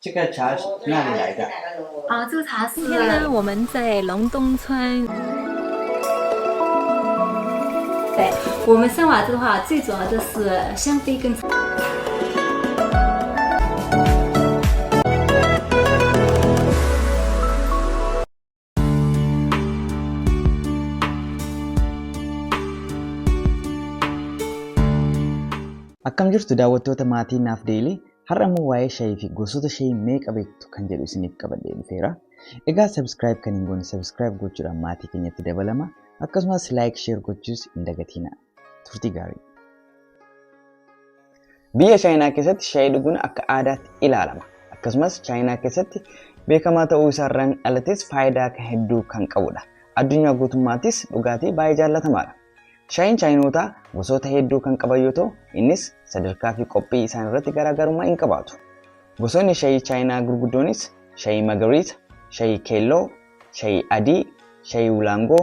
这个茶是哪里来的？这个茶是呢，我们在龙东村。对，我们生娃子的话，最主要的是香妃跟。Akkam jirtu daawwattoota maatii naaf deelii har'a immoo waa'ee shaayii fi gosoota shaayii meeqa beektu kan jedhu isiniif qabadhee dhufeera. Egaa subscribe kan hin goone subscribe gochuudhaan maatii keenyatti dabalama. Akkasumas like share gochuus hin dagatina. Turtii gaarii. Biyya Chaayinaa keessatti shaayii dhuguun akka aadaatti ilaalama. Akkasumas Chaayinaa keessatti beekamaa ta'uu isaarraan alatis faayidaa hedduu kan qabudha. Addunyaa guutummaattis dhugaatii baay'ee jaallatamaadha. Shaayiin Chaayinoota gosoota hedduu kan qaban yoo ta'u, innis sadarkaa fi qophii isaan irratti garaagarummaa hin qabaatu. Gosoonni shaayii Chaayinaa gurguddoonis shaayii magariisa, shaayii keelloo, shaayii adii, shaayii wulaangoo,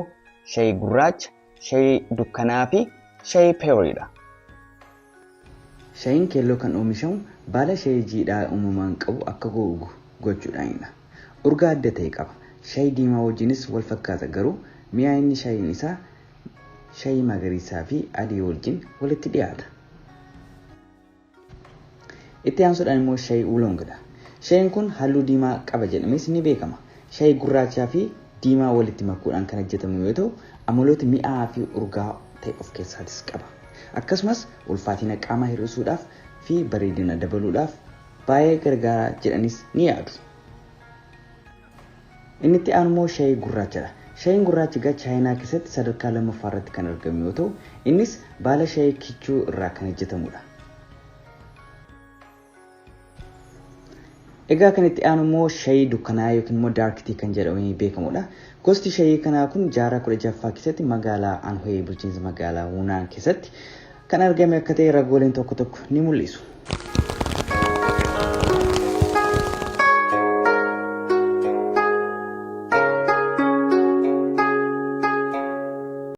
shaayii gurraacha, shaayii dukkanaa fi shaayii peeriidha. Shaayiin keelloo kan oomishamu baala shaayii jiidhaa uumamaan qabu akka gogu gochuudhaanidha. Urgaa adda ta'e qaba. Shaayii diimaa wajjinis wal fakkaata garuu mi'aayinni shaayiin isaa shaayii magariisaa fi adii wajjin walitti dhiyaata. Itti aansuudhaan immoo shaayii uloongidha. Shaayiin kun halluu diimaa qaba jedhamees ni beekama. Shaayii gurraachaa fi diimaa walitti makuudhaan kan hojjetamu yoo ta'u, amaloota mi'aa fi urgaa ta'e of keessaatis qaba. Akkasumas ulfaatina qaamaa hir'isuudhaaf fi bareedina dabaluudhaaf baay'ee gargaara jedhanis ni yaadu. Inni itti aanu immoo shaayii gurraachadha. Shaayiin gurraachi Chaayinaa keessatti sadarkaa lammaffaa irratti kan argamu yoo ta'u, innis baala shaayii kichuu irraa kan hojjetamudha. Egaa kan itti aanu immoo shaayii dukkanaa yookiin immoo dark tea kan jedhamee beekamudha. Gosti shaayii kanaa kun jaarraa 16ffaa keessatti magaalaa Anhui bulchiinsa magaalaa Wunaan keessatti kan argame akka ta'e ragooleen tokko tokko ni mul'isu.